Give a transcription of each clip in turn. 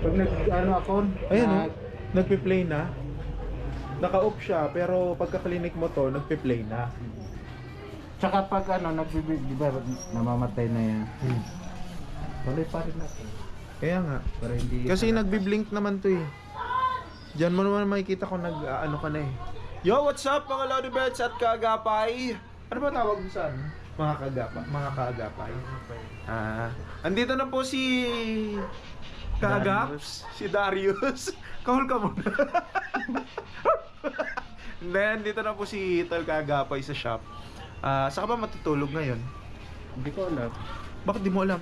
Pag nag-ano ako, Ayan o, nagpe-play na. Naka-off siya, pero pagka-clinic mo to, nagpe-play na. tsaka pag ano, nagbibig, di ba, namamatay na yan. Tuloy pa rin natin. Kaya nga. Para hindi... Kasi nagbi-blink naman to eh. Diyan mo naman makikita ko ano ka na eh. Yo, what's up mga Lodi Bets at kaagapay? Ano ba tawag mo saan? Mga kaagapay. Andito na po si Kaagaps, si Darius. Kahul ka muna. Then, dito na po si Tol Kaagapay sa shop. Saan ka ba matutulog ngayon? Hindi ko alam. Bakit di mo alam?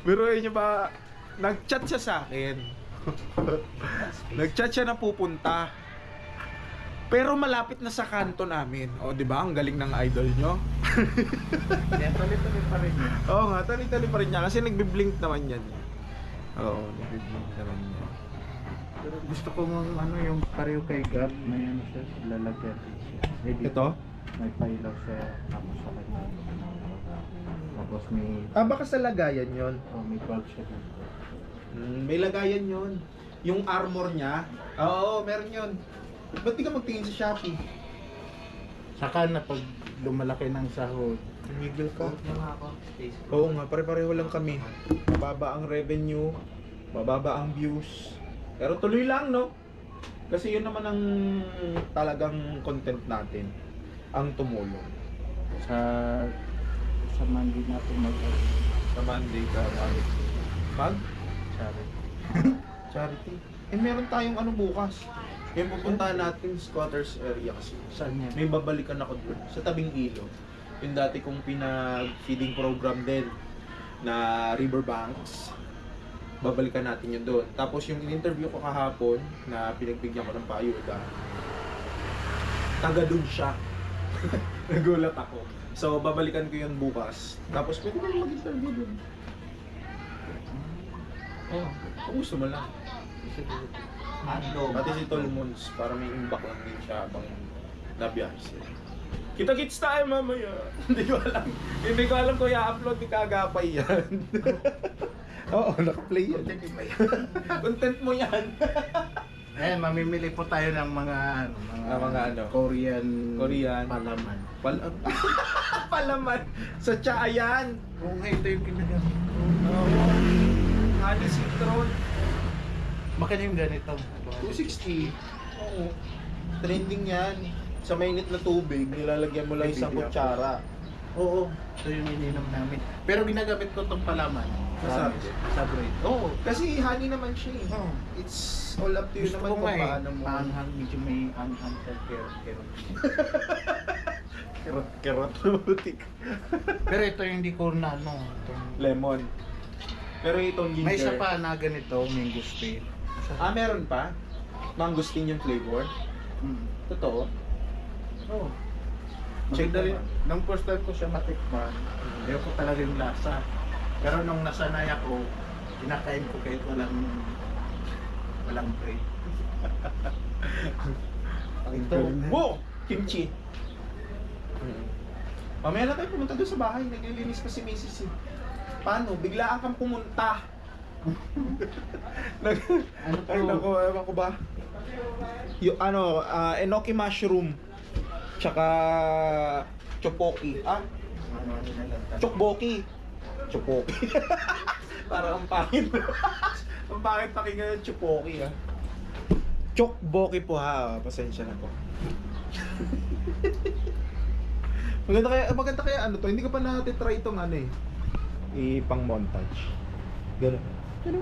Pero yun ba, nag-chat siya sa akin. Nag-chat siya na pupunta. Pero malapit na sa kanto namin. O, di ba? Ang galing ng idol nyo. Yan, tuloy-tuloy pa rin yun. Oo nga, tali-tali pa rin niya. Kasi nagbi-blink naman yan. Oo, nagbi-blink naman yan. Pero gusto ko ano yung pareho kay Gab, may ano siya, lalagyan siya. Ito? May pailaw siya, tapos sa kanya. Tapos may... Baka sa lagayan yon. may bulb siya dito. May lagayan yon. Yung armor niya. Oo, meron yon. Ba't di ka magtingin sa Shopee? Saka na pag lumalaki ng sahod. Tumigil ka. Oo nga, pare-pareho lang kami. Mababa ang revenue, mababa ang views. Pero tuloy lang, no? Kasi yun naman ang talagang content natin. Ang tumulong. Sa Monday natin Sa Monday ka, mag? Sorry. Charity. Meron tayong ano bukas. Yung pupuntahan natin squatters area kasi. Saan yan? May babalikan ako doon sa tabing ilog. Yung dati kong pinag-feeding program din na riverbanks. Babalikan natin yun doon. Tapos yung in-interview ko kahapon na pinagbigyan ko ng payuda, taga doon siya. Nagulat ako. So babalikan ko yun bukas. Tapos pwede mo mag-interview doon. Oh, kung gusto mo lang. Pati si Tol Mons, para may imbak lang din siya habang nabiyahe sila. Kita-kits tayo mamaya. Hindi ko alam. Hindi ko alam kung i-upload ni Kaagapay yan. Oo, naka-play yan. Content mo yan. Mamimili po tayo ng mga ano? Korean palaman. Palaman. Sa tsa yan. Kung ito yung ginagamit ko. Honey citron. Bakit yung ganito? 260. Oo. Trending yan. Sa mainit na tubig, nilalagyan mo lang isang kutsara. Oo. Ito yung ininom namin. Pero ginagamit ko itong palaman. Sa bread. Oo. Kasi honey naman siya eh. Oh. It's all up to you Gusto naman ko kung nga eh. paano mo. Anghang, medyo may anghang sa kerot. Kerot na butik. Pero ito yung hindi ko na ano. Itong... Lemon. Pero itong ginger. May isa pa na ganito, mangosteen. Meron pa? Mangosteen yung flavor? Totoo? Oo. Check na rin. Nung first time ko siya matikman, hindi ko talaga yung lasa. Pero nung nasanay ako, kinakain ko kahit walang bread. Ito. Wow! Kimchi. Mamaya na tayo pumunta doon sa bahay. Naglilinis pa si Mrs. Paano? Biglaan kang pumunta. Ay naku, ewan ko ba? Yung enoki mushroom. Tsaka chopoki. Chokboki. Chopoki. Parang ang pangit. Ang pangit pakinggan yung chopoki ha. Chokboki po ha. Pasensya na po. Maganda kaya ano to. Hindi ko pa natitry itong ano eh. Ipang montage. Ganun. Di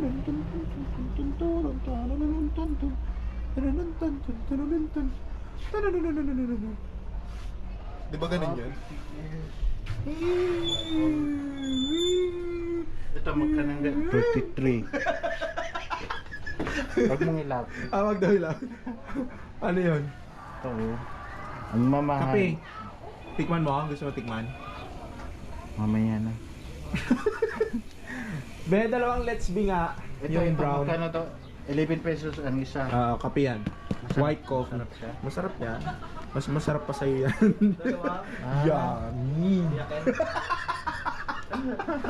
ba ganun yun? Ito magkanang 33. Huwag mong ilapit. Wag daw lang. Ano yun? Ito. Ang mamahal. Kape. Tikman mo? Gusto mo tikman? Mamaya na. Be, dalawang let's be nga. Ito Yung brown. Magkano to? 11 pesos ang isa. Kape yan. White coffee. Masarap siya. Masarap yan. Mas masarap pa sa'yo yan. Yummy.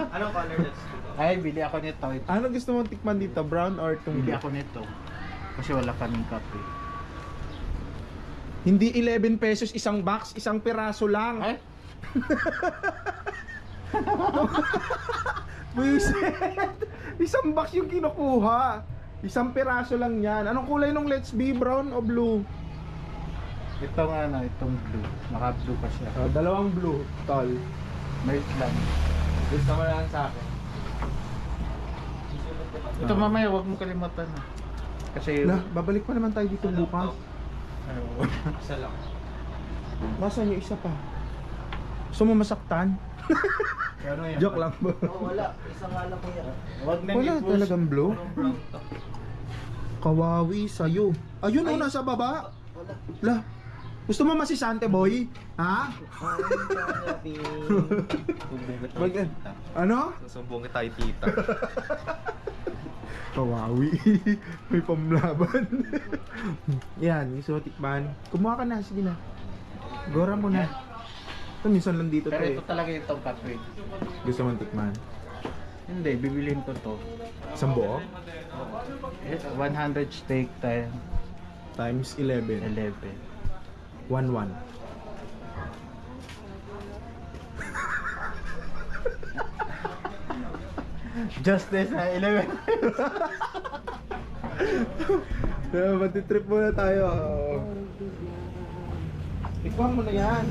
Anong color that's Ay, bili ako nito. Ano gusto mong tikman dito? Brown or itong Bili blue? ako nito. Kasi wala kaming kape. Hindi 11 pesos isang box, isang piraso lang. Ay? Buisit! Isang box yung kinukuha. Isang piraso lang yan. Anong kulay nung Let's Be? Brown o blue? Ito nga na, itong blue. Naka-blue pa siya. Dalawang blue, tol. Melt lang. Gusto mo lang sa akin. Ito mamaya, huwag mo kalimutan. Kasi... Na, babalik pa naman tayo dito bukas. Ano? Isa lang. Nasaan yung isa pa? Gusto mo masaktan? Ano yan? Joke lang ba? Oh, wala. Isa nga lang kuya. Huwag na Wala i-push. talagang blue. Anong brown to? Kawawi sa'yo. Ayun o, nasa baba. Wala. La, gusto mo masisante boy? Ha? Mag- ano? Susumbong tayo tita. Kawawi. May pamlaban. Yan, gusto mo tikman. Kumuha ka na, sige na. Gora mo na. Ito, minsan lang dito to Pero eh. ito talaga itong kape. Gusto mo tikman? Hindi, bibilin ko to. Isang buo? 100 steak tayo. Times 11. 11. 1-1. Justice na 11. Matitrip muna tayo. Tikman mo na yan.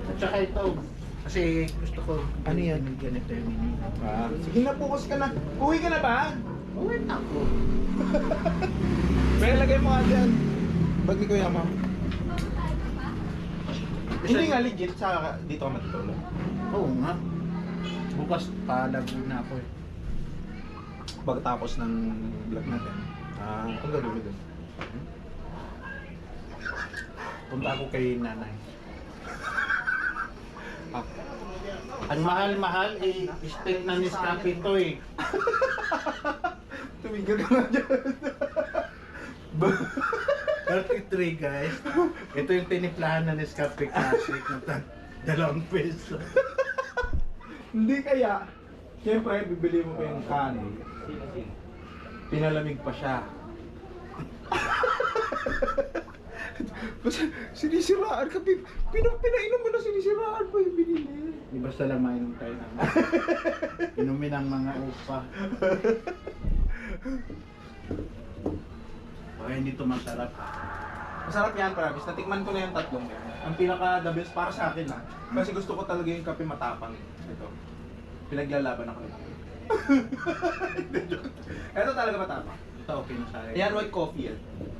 At saka ito. Kasi gusto ko. Ano yan? Ganito yung mini. Sige na, focus ka na. Uwi ka na ba? Uwi na ako. May lagay mo nga dyan. Bag ni Kuya Ma'am. Hindi nga legit sa dito ka matutulog. Oo nga. Bukas palago na ako eh. Pagkatapos ng vlog natin. Ang gagawin mo dun? Punta ako kay nanay. Ah. Ang mahal-mahal eh, steak na Nescafe to eh. Tumigil ka na dyan. 33 guys. Ito yung tiniplahan na Nescafe Classic na 2 peso. Hindi kaya. Siyempre, bibili mo pa yung kanin. Pinalamig pa siya. Basta sinisiraan ka. Pinainom mo na sinisiraan pa yung binili. Di basta lang mainom tayo ng inumin ang mga upa. Baka hindi ito masarap. Masarap yan, promise. Natikman ko na yung tatlong yan. Ang pinaka the best para sa akin kasi gusto ko talaga yung kape matapang. Ito. Pinaglalaban ako nito. Ito talaga matapang. Ito okay na sa akin. Yan, white coffee yan.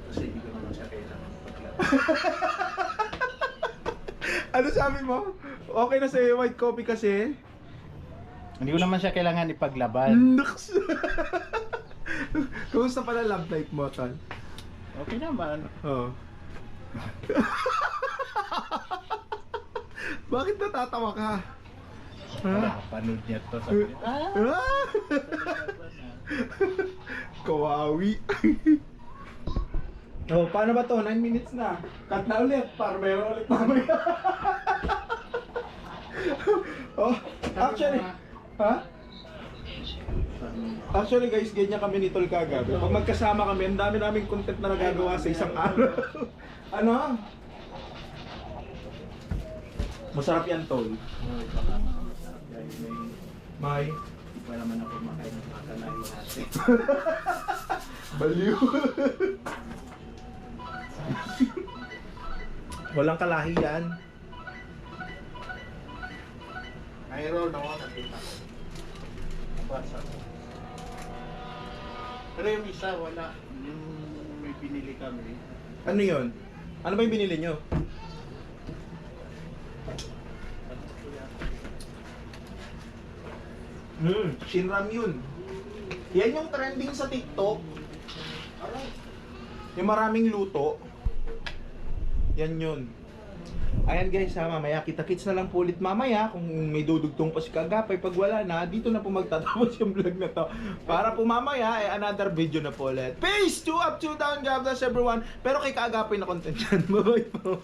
Kasi hindi ko naman siya kailangan paglaban. Ano sabi mo? Okay na sa'yo white coffee kasi? Hindi ko naman siya kailangan ipaglaban. Naks! Kumusta pala love life mo, Tol? Okay naman. Oo. Bakit natatawa ka? Ha? Panood niya to. Sabi niya, Ah! Kawawi. Oh, paano ba to? 9 minutes na. Cut na ulit para meron ulit mamaya. Oh, actually, ha? Actually guys, ganyan kami ni Tol kagabi. Pag magkasama kami, ang dami naming content na nagagawa sa isang araw. Ano? Masarap yan, Tol. May wala man ako makain ng makalain natin. baliw. Walang kalahi yan. Mayroon ako nakita ko. Basa ko. Pero yung isa wala. Yung may pinili kami. Ano yun? Ano ba yung binili nyo? Shinram yun. Yan yung trending sa TikTok. Yung maraming luto. Yan yun. Ayan guys, mamaya kita-kits na lang po ulit mamaya kung may dudugtong pa si Kagapay. Pag wala na, dito na po magtatapos yung vlog na to. Para po mamaya, another video na po ulit. Peace! 2 up, 2 down, God bless everyone. Pero kay Kagapay na content yan. Bye-bye po.